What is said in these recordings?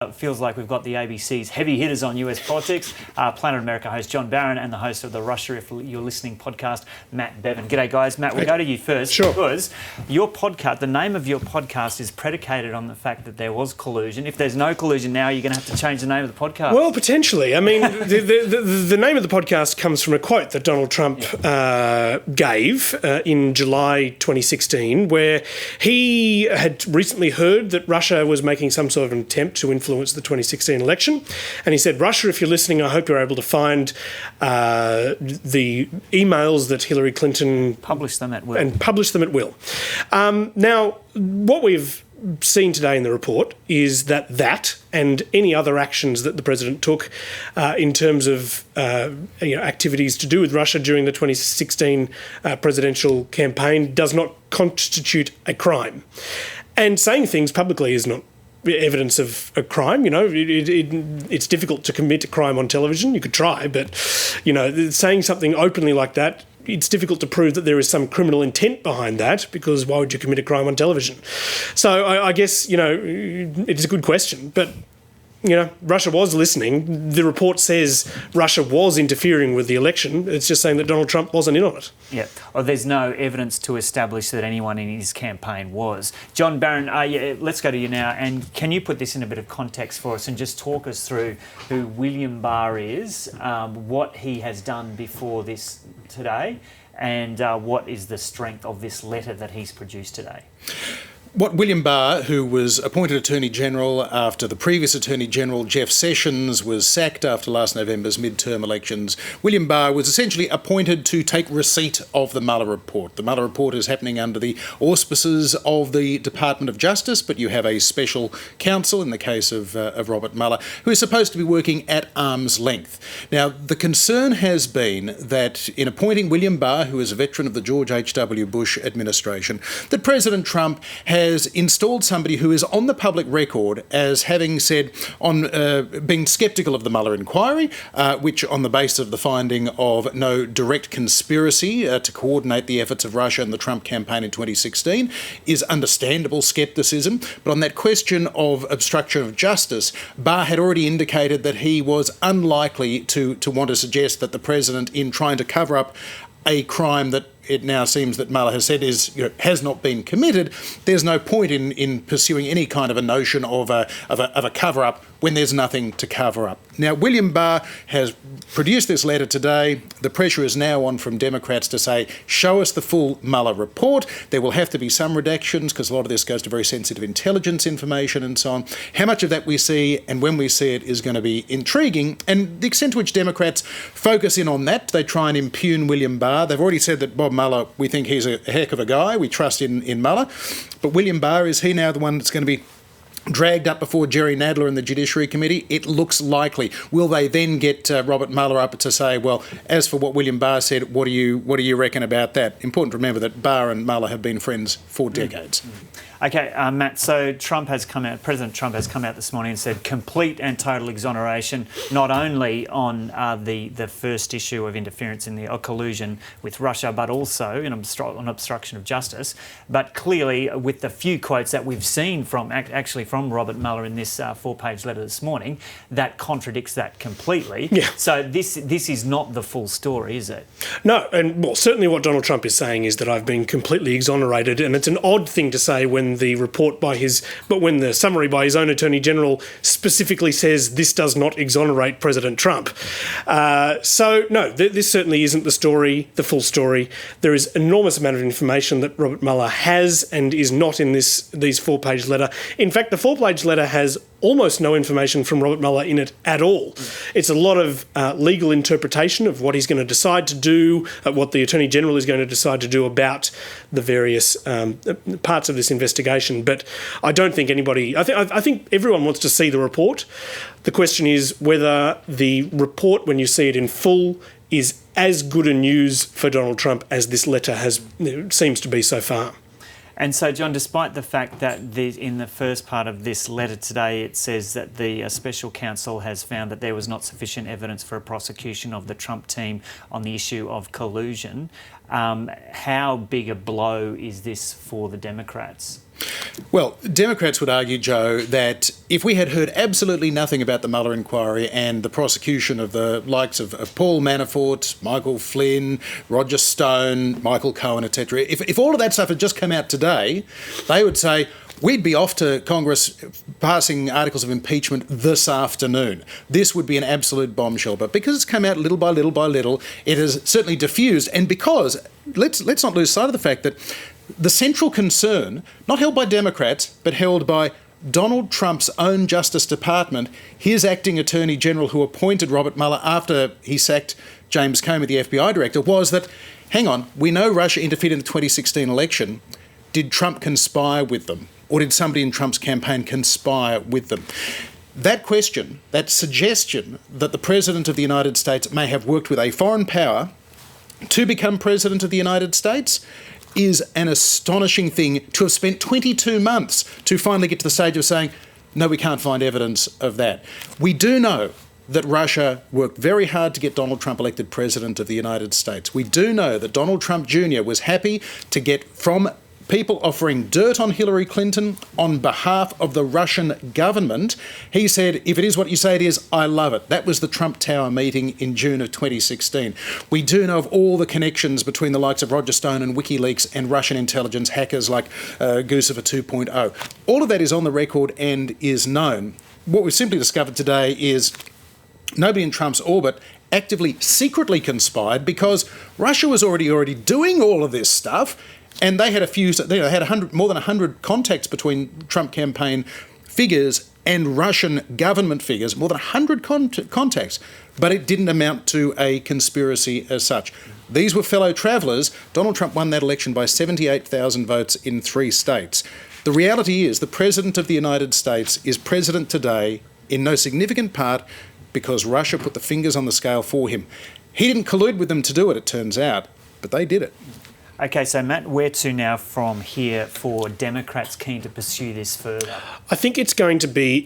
It feels like we've got the ABC's heavy hitters on US politics. Planet America host John Barron and the host of the Russia If You're Listening podcast, Matt Bevan. G'day, guys. Matt, we'll go to you first. Sure. Because your podcast, the name of your podcast is predicated on the fact that there was collusion. If there's no collusion now, you're going to have to change the name of the podcast. Well, potentially. I mean, the name of the podcast comes from a quote that Donald Trump gave in July 2016, where he had recently heard that Russia was making some sort of an attempt to influence the 2016 election. And he said, Russia, if you're listening, I hope you're able to find the emails that Hillary Clinton... Publish them at will. And publish them at will. Now, what we've seen today in the report is that and any other actions that the president took in terms of activities to do with Russia during the 2016 presidential campaign does not constitute a crime. And saying things publicly is not evidence of a crime. It's difficult to commit a crime on television. You could try, but saying something openly like that, it's difficult to prove that there is some criminal intent behind that, because why would you commit a crime on television? So I guess it's a good question, but Russia was listening. The report says Russia was interfering with the election. It's just saying that Donald Trump wasn't in on it. Yeah. Well, there's no evidence to establish that anyone in his campaign was. John Barron, let's go to you now. And can you put this in a bit of context for us and just talk us through who William Barr is, what he has done before this today, and what is the strength of this letter that he's produced today? What William Barr, who was appointed Attorney General after the previous Attorney General, Jeff Sessions, was sacked after last November's midterm elections, William Barr was essentially appointed to take receipt of the Mueller Report. The Mueller Report is happening under the auspices of the Department of Justice, but you have a special counsel, in the case of Robert Mueller, who is supposed to be working at arm's length. Now, the concern has been that in appointing William Barr, who is a veteran of the George H.W. Bush administration, that President Trump has installed somebody who is on the public record as having said on being sceptical of the Mueller inquiry, which on the basis of the finding of no direct conspiracy to coordinate the efforts of Russia and the Trump campaign in 2016 is understandable scepticism. But on that question of obstruction of justice, Barr had already indicated that he was unlikely to want to suggest that the president, in trying to cover up a crime that it now seems that Mueller has said has not been committed, there's no point in pursuing any kind of a notion of a cover-up when there's nothing to cover up. Now, William Barr has produced this letter today. The pressure is now on from Democrats to say, show us the full Mueller report. There will have to be some redactions because a lot of this goes to very sensitive intelligence information and so on. How much of that we see and when we see it is going to be intriguing. And the extent to which Democrats focus in on that, they try and impugn William Barr. They've already said that Bob Mueller, we think he's a heck of a guy. We trust in Mueller. But William Barr, is he now the one that's going to be dragged up before Jerry Nadler and the Judiciary Committee? It looks likely. Will they then get Robert Mueller up to say, well, as for what William Barr said, what do you reckon about that? Important to remember that Barr and Mueller have been friends for decades. Okay, Matt, so President Trump has come out this morning and said complete and total exoneration, not only on the first issue of interference in the collusion with Russia, but also on obstruction of justice. But clearly, with the few quotes that we've seen from Robert Mueller in this 4-page letter this morning, that contradicts that completely. Yeah. So this is not the full story, is it? No, and certainly what Donald Trump is saying is that I've been completely exonerated, and it's an odd thing to say when the summary by his own Attorney General specifically says this does not exonerate President Trump. So no, this certainly isn't the full story. There is an enormous amount of information that Robert Mueller has and is not in these 4-page letter. In fact, the 4-page letter has almost no information from Robert Mueller in it at all. It's a lot of legal interpretation of what he's going to decide to do, what the Attorney General is going to decide to do about the various parts of this investigation. But I don't think anybody... I think everyone wants to see the report. The question is whether the report, when you see it in full, is as good a news for Donald Trump as this letter seems to be so far. And so, John, despite the fact that in the first part of this letter today, it says that the special counsel has found that there was not sufficient evidence for a prosecution of the Trump team on the issue of collusion, how big a blow is this for the Democrats? Well, Democrats would argue, Joe, that if we had heard absolutely nothing about the Mueller inquiry and the prosecution of the likes of Paul Manafort, Michael Flynn, Roger Stone, Michael Cohen, etc., if all of that stuff had just come out today, they would say, we'd be off to Congress passing articles of impeachment this afternoon. This would be an absolute bombshell. But because it's come out little by little by little, it has certainly diffused. And because, let's not lose sight of the fact that the central concern, not held by Democrats, but held by Donald Trump's own Justice Department, his acting Attorney General who appointed Robert Mueller after he sacked James Comey, the FBI director, was that, hang on, we know Russia interfered in the 2016 election. Did Trump conspire with them? Or did somebody in Trump's campaign conspire with them? That question, that suggestion that the President of the United States may have worked with a foreign power to become President of the United States is an astonishing thing to have spent 22 months to finally get to the stage of saying, no, we can't find evidence of that. We do know that Russia worked very hard to get Donald Trump elected President of the United States. We do know that Donald Trump Jr. was happy to get from people offering dirt on Hillary Clinton on behalf of the Russian government. He said, if it is what you say it is, I love it. That was the Trump Tower meeting in June of 2016. We do know of all the connections between the likes of Roger Stone and WikiLeaks and Russian intelligence hackers like Gusev 2.0. All of that is on the record and is known. What we've simply discovered today is nobody in Trump's orbit actively, secretly conspired because Russia was already doing all of this stuff. And they had more than 100 contacts between Trump campaign figures and Russian government figures, more than 100 contacts, but it didn't amount to a conspiracy as such. These were fellow travellers. Donald Trump won that election by 78,000 votes in 3 states. The reality is the President of the United States is president today in no significant part because Russia put the fingers on the scale for him. He didn't collude with them to do it, it turns out, but they did it. Okay, so Matt, where to now from here for Democrats keen to pursue this further? I think it's going to be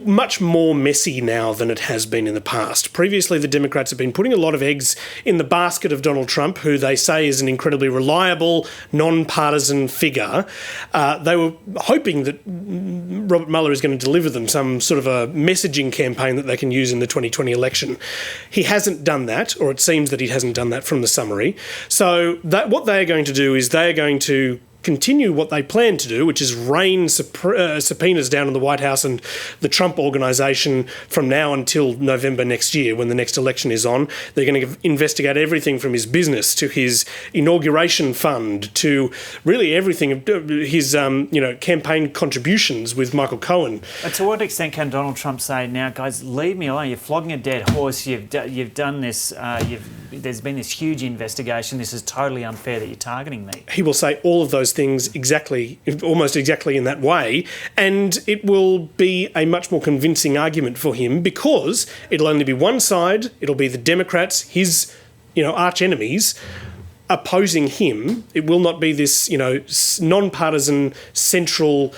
much more messy now than it has been in the past. Previously, the Democrats have been putting a lot of eggs in the basket of Donald Trump, who they say is an incredibly reliable, non-partisan figure. They were hoping that Robert Mueller is going to deliver them some sort of a messaging campaign that they can use in the 2020 election. He hasn't done that, or it seems that he hasn't done that from the summary. So what they are going to do is they are going to continue what they plan to do, which is rain subpoenas down in the White House and the Trump organisation from now until November next year, when the next election is on. They're going to investigate everything from his business to his inauguration fund to really everything, his campaign contributions with Michael Cohen. But to what extent can Donald Trump say, now, guys, leave me alone, you're flogging a dead horse, you've done this, there's been this huge investigation, this is totally unfair that you're targeting me? He will say all of those things almost exactly in that way, and it will be a much more convincing argument for him because it'll only be one side, it'll be the Democrats, his arch enemies, opposing him. It will not be this non-partisan central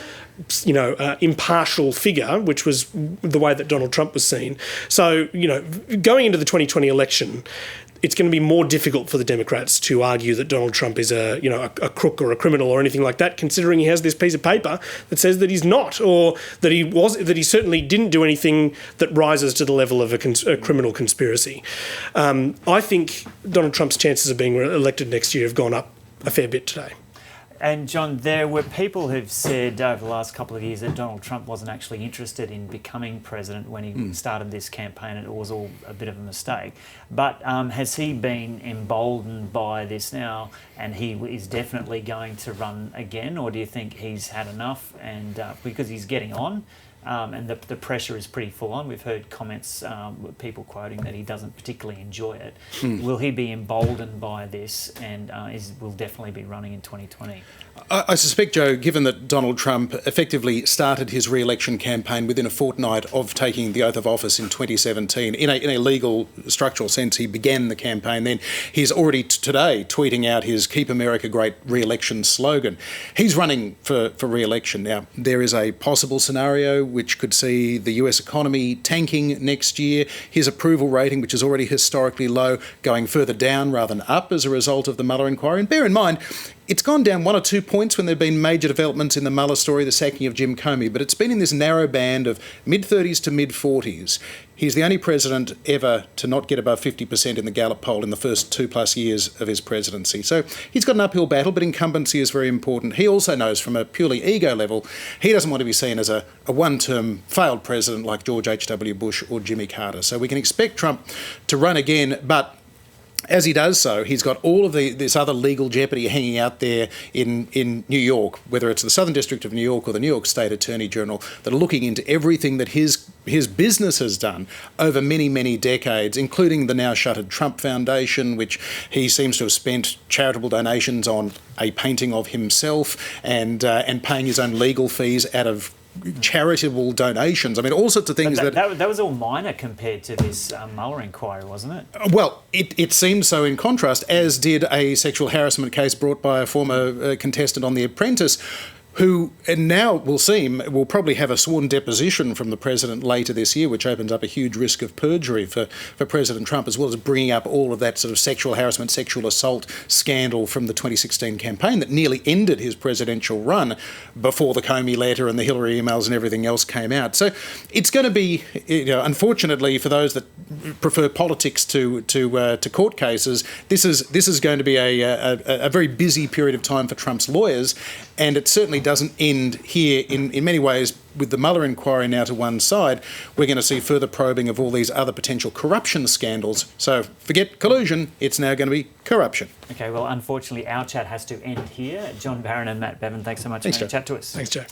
impartial figure, which was the way that Donald Trump was seen. So, going into the 2020 election, it's going to be more difficult for the Democrats to argue that Donald Trump is a crook or a criminal or anything like that, considering he has this piece of paper that says that he's not, or that he certainly didn't do anything that rises to the level of a criminal conspiracy. I think Donald Trump's chances of being elected next year have gone up a fair bit today. And John, there were people who've said over the last couple of years that Donald Trump wasn't actually interested in becoming president when he started this campaign, and it was all a bit of a mistake. But has he been emboldened by this now, and he is definitely going to run again, or do you think he's had enough and because he's getting on? And the pressure is pretty full on. We've heard comments, people quoting that he doesn't particularly enjoy it. Will he be emboldened by this and will definitely be running in 2020? I suspect, Joe, given that Donald Trump effectively started his re-election campaign within a fortnight of taking the oath of office in 2017, in a legal, structural sense, he began the campaign then. He's already today tweeting out his Keep America Great re-election slogan. He's running for re-election. Now, there is a possible scenario which could see the US economy tanking next year, his approval rating, which is already historically low, going further down rather than up as a result of the Mueller inquiry. And bear in mind, It's gone down 1 or 2 points when there have been major developments in the Mueller story, the sacking of Jim Comey, but it's been in this narrow band of mid-30s to mid-40s. He's the only president ever to not get above 50% in the Gallup poll in the first 2+ years of his presidency. So he's got an uphill battle, but incumbency is very important. He also knows from a purely ego level, he doesn't want to be seen as a one-term failed president like George H.W. Bush or Jimmy Carter. So we can expect Trump to run again, but as he does so, he's got all of this other legal jeopardy hanging out there in New York, whether it's the Southern District of New York or the New York State Attorney General, that are looking into everything that his business has done over many, many decades, including the now shuttered Trump Foundation, which he seems to have spent charitable donations on a painting of himself and paying his own legal fees out of charitable donations. I mean, all sorts of things that was all minor compared to this Mueller inquiry, wasn't it? Well, it seemed so in contrast, as did a sexual harassment case brought by a former contestant on The Apprentice, who now will probably have a sworn deposition from the president later this year, which opens up a huge risk of perjury for President Trump, as well as bringing up all of that sort of sexual harassment, sexual assault scandal from the 2016 campaign that nearly ended his presidential run before the Comey letter and the Hillary emails and everything else came out. So it's going to be, unfortunately, for those that prefer politics to court cases, this is going to be a very busy period of time for Trump's lawyers, and it certainly doesn't end here in many ways. With the Mueller inquiry now to one side, we're going to see further probing of all these other potential corruption scandals. So forget collusion, it's now going to be corruption. Okay, well, unfortunately, our chat has to end here. John Barron and Matt Bevan, thanks so much for having a chat to us. Thanks, Joe.